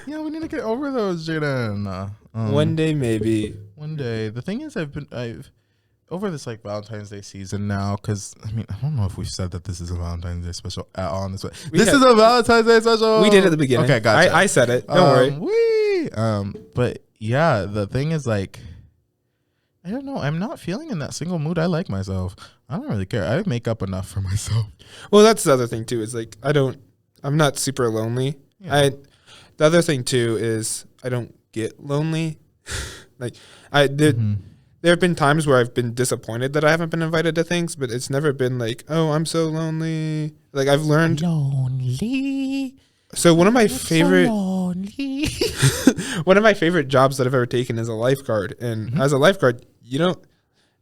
Yeah, we need to get over those, Jaden. One day, maybe. One day. The thing is, I've over this like Valentine's Day season now, because I mean, I don't know if we've said that this is a Valentine's Day special at all. This is a Valentine's Day special. We did at the beginning. Okay, gotcha. I said it. Don't worry. But yeah, the thing is like, I don't know. I'm not feeling in that single mood. I like myself. I don't really care. I make up enough for myself. Well, that's the other thing too. Is like I'm not super lonely. Yeah. The other thing too is I don't get lonely. Like there have been times where I've been disappointed that I haven't been invited to things, but it's never been like, oh, I'm so lonely. Like I've learned lonely. So one of my favorite one of my favorite jobs that I've ever taken is a lifeguard, and as a lifeguard,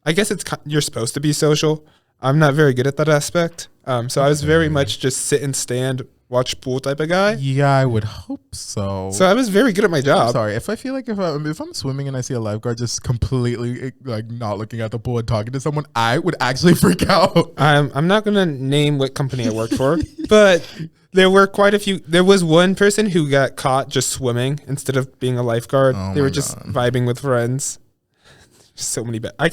I guess you're supposed to be social. I'm not very good at that aspect. So I was very much just sit and stand, watch pool type of guy. Yeah, I would hope so. So I was very good at my job. I'm sorry. If I feel like if I'm swimming and I see a lifeguard just completely like not looking at the pool and talking to someone, I would actually freak out. I'm not going to name what company I worked for, but there were quite a few. There was one person who got caught just swimming instead of being a lifeguard. They were just vibing with friends. So many we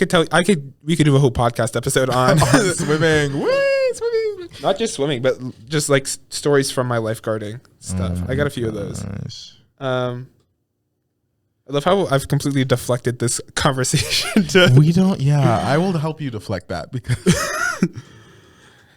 could do a whole podcast episode on swimming. Whee, swimming. Not just swimming, but just like stories from my lifeguarding stuff. I got a few of those. I love how I've completely deflected this conversation I will help you deflect that because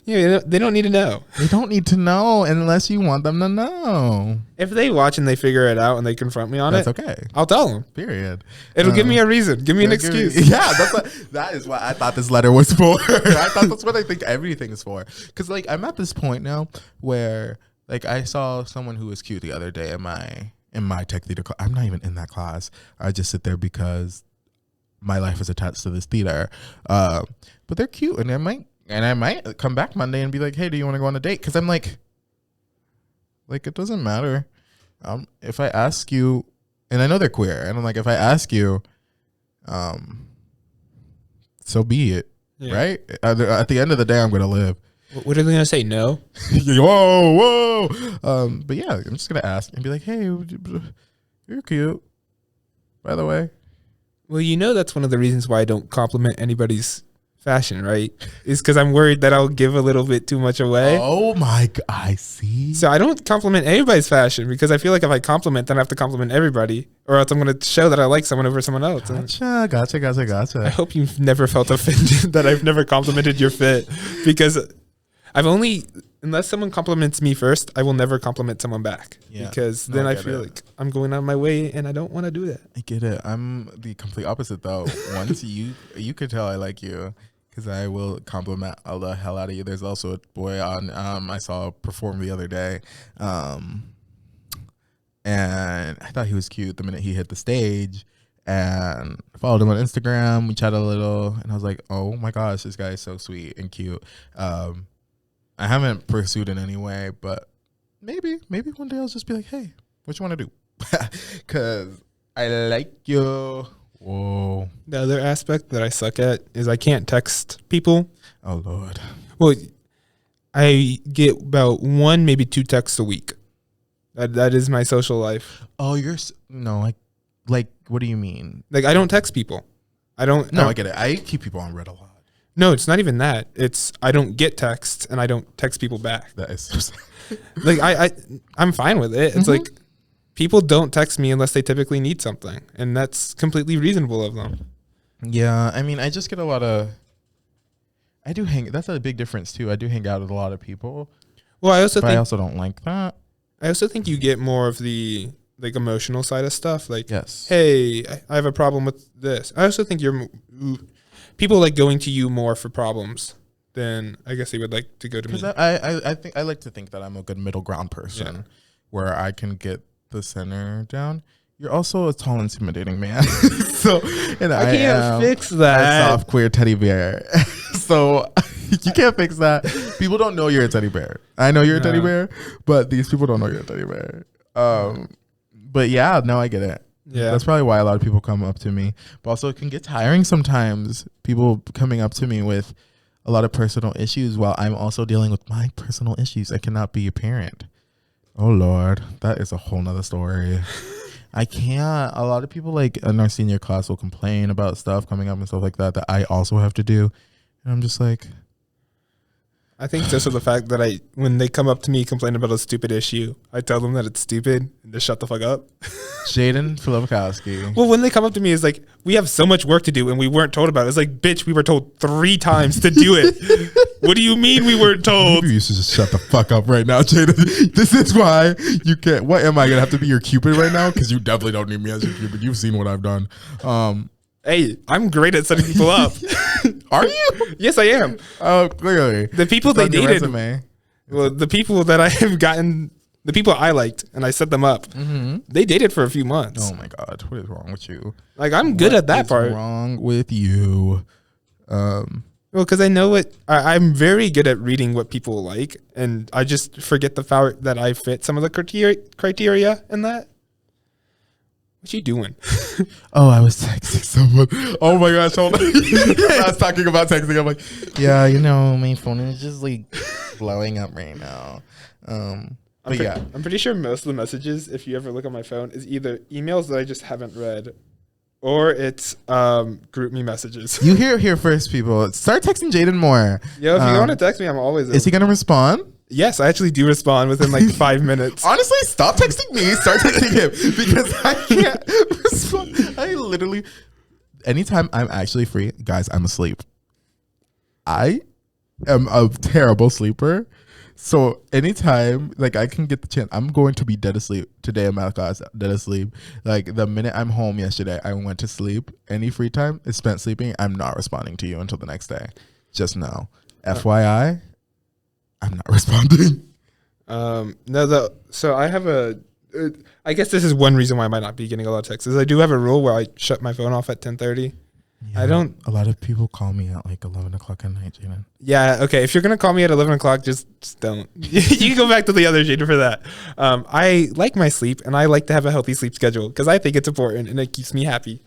yeah, they don't need to know. They don't need to know unless you want them to know. If they watch and they figure it out and they confront me on that's okay. I'll tell them. Period. It'll give me a reason. Give me an excuse. That is what I thought this letter was for. I thought that's what I think everything is for. Because like I'm at this point now where like I saw someone who was cute the other day in my tech theater class. I'm not even in that class. I just sit there because my life is attached to this theater. But they're cute, and I might come back Monday and be like, hey, do you want to go on a date? Because I'm like, it doesn't matter. If I ask you, and I know they're queer, and I'm like, if I ask you, so be it, right? At the end of the day, I'm going to live. What are they going to say? No? Whoa. But yeah, I'm just going to ask and be like, hey, you're cute, by the way. Well, that's one of the reasons why I don't compliment anybody's fashion, right? Is because I'm worried that I'll give a little bit too much away. Oh my God, I see. So I don't compliment anybody's fashion because I feel like if I compliment, then I have to compliment everybody, or else I'm going to show that I like someone over someone else. Gotcha. I hope you've never felt offended that I've never complimented your fit, because unless someone compliments me first, I will never compliment someone back. Yeah. Because then I feel like I'm going out of my way and I don't want to do that. I get it. I'm the complete opposite though. Once you could tell I like you, because I will compliment all the hell out of you. There's also a boy on I saw perform the other day, and I thought he was cute the minute he hit the stage, and I followed him on Instagram. We chatted a little, and I was like, oh my gosh, this guy is so sweet and cute. I haven't pursued in any way, but maybe one day I'll just be like, hey, what you want to do? Because I like you. Whoa. The other aspect that I suck at is I can't text people. Oh, Lord. Well, I get about 1, maybe 2 texts a week. That is my social life. Oh, no, like, what do you mean? Like, I don't text people. I get it. I keep people on red a lot. No, it's not even that. It's I don't get texts and I don't text people back. That is so sad. Like, I'm fine with it. It's like people don't text me unless they typically need something, and that's completely reasonable of them. Yeah, I mean, I just get a lot of. That's a big difference too. I do hang out with a lot of people. Well, I also don't like that. I also think you get more of the like emotional side of stuff. Like, yes, hey, I have a problem with this. I also think people like going to you more for problems than I guess they would like to go to me. I think I like to think that I'm a good middle ground person, where I can get the center down. You're also a tall, intimidating man, and I can't fix that. A soft, queer teddy bear. So you can't fix that. People don't know you're a teddy bear. I know you're a teddy bear, but these people don't know you're a teddy bear. But yeah, no, I get it. Yeah, that's probably why a lot of people come up to me. But also, it can get tiring sometimes. People coming up to me with a lot of personal issues while I'm also dealing with my personal issues. I cannot be a parent. Oh Lord, that is a whole nother story. I can't. A lot of people like in our senior class will complain about stuff coming up and stuff like that I also have to do. And I'm just like, I think just for the fact that when they come up to me complaining about a stupid issue, I tell them that it's stupid and just shut the fuck up. Jaden Filipkowski. Well, when they come up to me, it's like, we have so much work to do and we weren't told about it. It's like, bitch, we were told 3 times to do it. What do you mean we weren't told? You should just shut the fuck up right now, Jaden. This is why you can't. What am I going to have to be your Cupid right now? Because you definitely don't need me as your Cupid. You've seen what I've done. Hey, I'm great at setting people up. Are you? Yes, I am. Oh, clearly. The people they dated. Well, the people that I have gotten, the people I liked, and I set them up. They dated for a few months. Oh my God, what is wrong with you? Like, I'm good at that part. What's wrong with you? Well, because I know I'm very good at reading what people like, and I just forget the fact that I fit some of the criteria in that. What you doing? Oh, I was texting someone. Oh my gosh, hold on. I was talking about texting. I'm like, yeah, my phone is just like blowing up right now. I'm pretty sure most of the messages, if you ever look on my phone, is either emails that I just haven't read, or it's group me messages. You hear it here first, people. Start texting Jaden more. Yo, if you want to text me, I'm always. Is he gonna respond? Yes, I actually do respond within like 5 minutes. Honestly, stop texting me. Start texting him because I can't respond. I literally, anytime I'm actually free, guys, I'm asleep. I am a terrible sleeper. So anytime like I can get the chance, I'm going to be dead asleep. Today I'm at class, dead asleep. Like the minute I'm home yesterday, I went to sleep. Any free time is spent sleeping. I'm not responding to you until the next day. Just know. FYI. I'm not responding. So I have I guess this is one reason why I might not be getting a lot of texts. Is I do have a rule where I shut my phone off at 10:30. Yeah, I don't. A lot of people call me at like 11 o'clock at night, Jaden. Yeah, okay. If you're gonna call me at 11 o'clock, just don't. You can go back to the other Jaden for that. I like my sleep, and I like to have a healthy sleep schedule because I think it's important and it keeps me happy.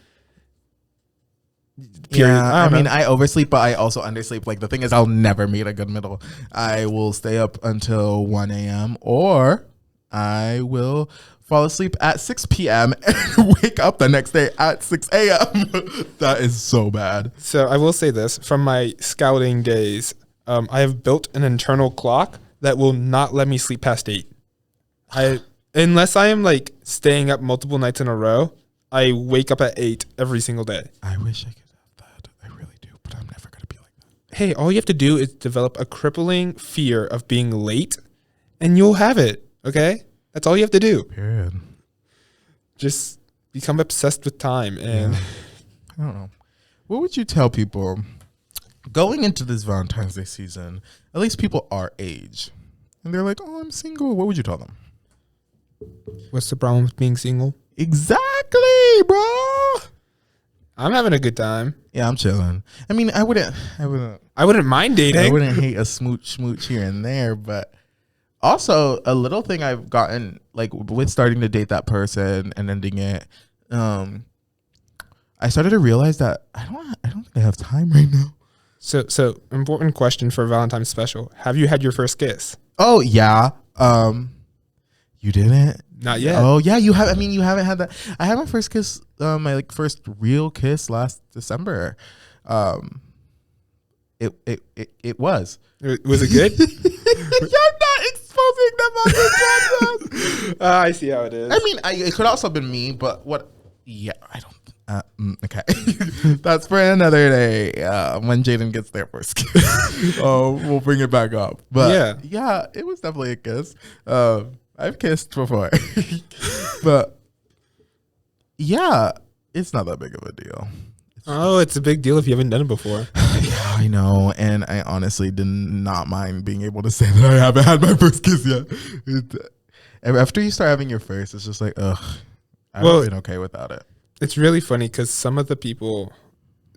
Period. Yeah, I mean, I oversleep, but I also undersleep. Like, the thing is, I'll never meet a good middle. I will stay up until 1 a.m. or I will fall asleep at 6 p.m. and wake up the next day at 6 a.m. That is so bad. So I will say this. From my scouting days, I have built an internal clock that will not let me sleep past 8. Unless I am, like, staying up multiple nights in a row, I wake up at 8 every single day. I wish I could. But I'm never going to be like that. Hey, all you have to do is develop a crippling fear of being late, and you'll have it, okay? That's all you have to do. Period. Just become obsessed with time. And I don't know. What would you tell people going into this Valentine's Day season, at least people our age, and they're like, oh, I'm single. What would you tell them? What's the problem with being single? Exactly, bro. I'm having a good time. Yeah, I'm chilling. I mean, I wouldn't mind dating. I wouldn't hate a smooch here and there, but also a little thing I've gotten like with starting to date that person and ending it. I started to realize that I don't think I have time right now. So important question for Valentine's special. Have you had your first kiss? Oh yeah. You didn't? Not yet. Oh yeah, you have. I mean, you haven't had that. I had my first kiss, my first real kiss last December. It was. Was it good? You're not exposing them on the podcast. I see how it is. I mean, it could also have been me, but what? Yeah, I don't. Okay, that's for another day. When Jaden gets there first, we'll bring it back up. But yeah, it was definitely a kiss. I've kissed before, but yeah, it's not that big of a deal. It's a big deal if you haven't done it before. Yeah, I know, and I honestly did not mind being able to say that I haven't had my first kiss yet. After you start having your first, it's just like, ugh, I've been okay without it. It's really funny because some of the people,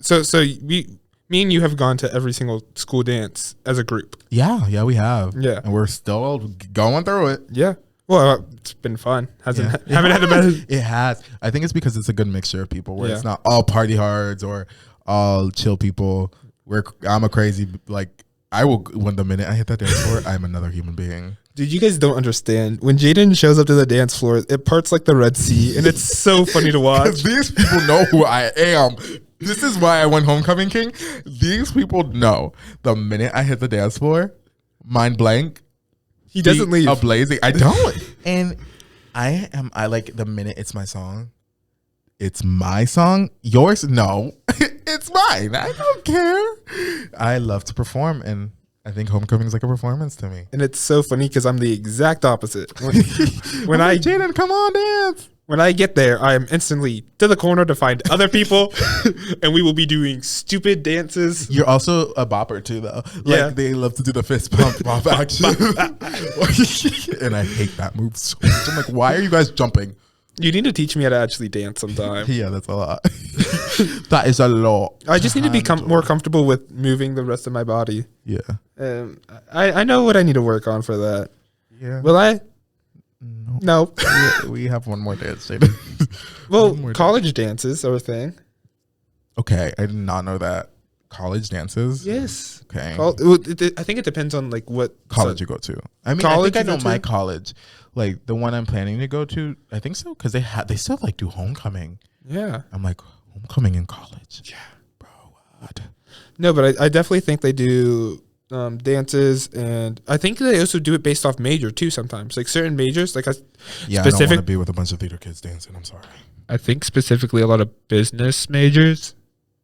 so me and you have gone to every single school dance as a group. Yeah, we have. Yeah, and we're still going through it. Yeah, well, it's been fun. Haven't had a bad. It has. I think it's because it's a good mixture of people where it's not all party hards or all chill people. I'm a crazy, like, I will, when the minute I hit that dance floor, I'm another human being. Dude, you guys don't understand. When Jaden shows up to the dance floor, it parts like the Red Sea, and it's so funny to watch. These people know who I am. This is why I went homecoming king. These people know the minute I hit the dance floor, mind blank. He doesn't leave. Ablazing. I don't. And I like the minute it's my song. It's my song. Yours? No. It's mine. I don't care. I love to perform, and I think homecoming is like a performance to me. And it's so funny because I'm the exact opposite. When Jaden, come on, dance. When I get there, I am instantly to the corner to find other people, and we will be doing stupid dances. You're also a bopper too, though. Like, they love to do the fist pump bop action. And I hate that move so much. I'm like, why are you guys jumping? You need to teach me how to actually dance sometime. Yeah, that's a lot. That is a lot. I just need to be more comfortable with moving the rest of my body. Yeah. I know what I need to work on for that. Yeah. Will I? No. We have one more dance, Jaden. Well, college dances are a thing. Okay, I did not know that. College dances? Yes. Okay. I think it depends on like what college you go to. I mean, I think I know my college. Like the one I'm planning to go to, I think so, because they still like do homecoming. Yeah. I'm like, homecoming in college. Yeah. Bro, what? No, but I definitely think they do dances, and I think they also do it based off major too sometimes. Like certain majors, like I don't want to be with a bunch of theater kids dancing. I'm sorry. I think specifically a lot of business majors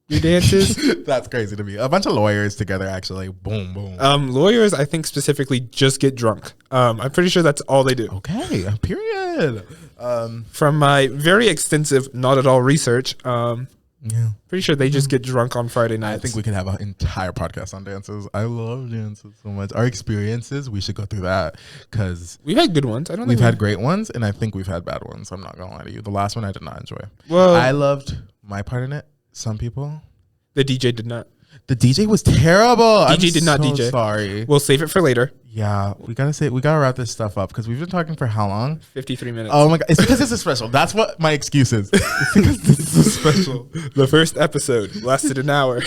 do dances. That's crazy to me. A bunch of lawyers together, actually. Boom, boom. Lawyers, I think specifically just get drunk. I'm pretty sure that's all they do. Okay, period. From my very extensive, not at all research, pretty sure they just get drunk on Friday nights. I think we could have an entire podcast on dances. I love dances so much. Our experiences, we should go through that because we've had good ones. We've had great ones, and I think we've had bad ones. I'm not gonna lie to you. The last one I did not enjoy. Well, I loved my part in it. Some people. The DJ did not. The DJ was terrible. DJ did not DJ. Sorry. We'll save it for later. Yeah, we gotta wrap this stuff up because we've been talking for how long? 53 minutes. Oh my god! It's because this is special. That's what my excuse is. It's because this is special. The first episode lasted an hour.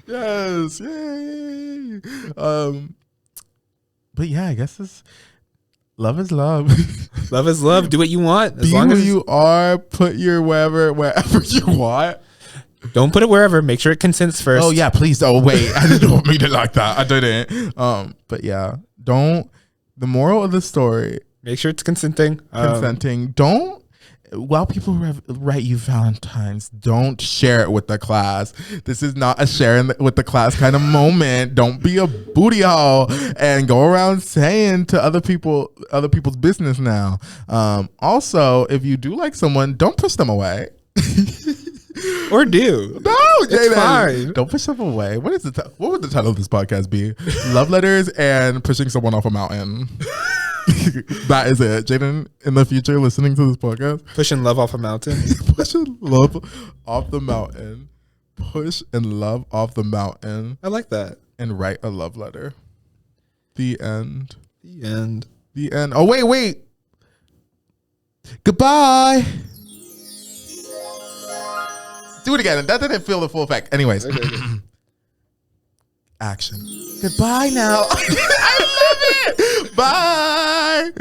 Yes, yay! But yeah, I guess love is love. Love is love. Do what you want. Be who you are. Put your wherever you want. Don't put it wherever. Make sure it consents first. Oh yeah, please. Oh wait, I didn't mean it like that. I didn't. But yeah, don't. The moral of the story: make sure it's consenting. Don't. While people write you Valentines, don't share it with the class. This is not a sharing with the class kind of moment. Don't be a booty hole and go around saying to other people's business now. Also, if you do like someone, don't push them away. Or do. No, it's fine. Don't push them away. What would the title of this podcast be? Love letters and pushing someone off a mountain. That is it. Jaden, in the future, listening to this podcast, pushing love off a mountain. Pushing love off the mountain. Push and love off the mountain. I like that. And write a love letter. The end. The end. The end. Oh, wait. Goodbye. Do it again. That didn't feel the full effect. Anyways. Okay. Action. Goodbye now. I love it. Bye.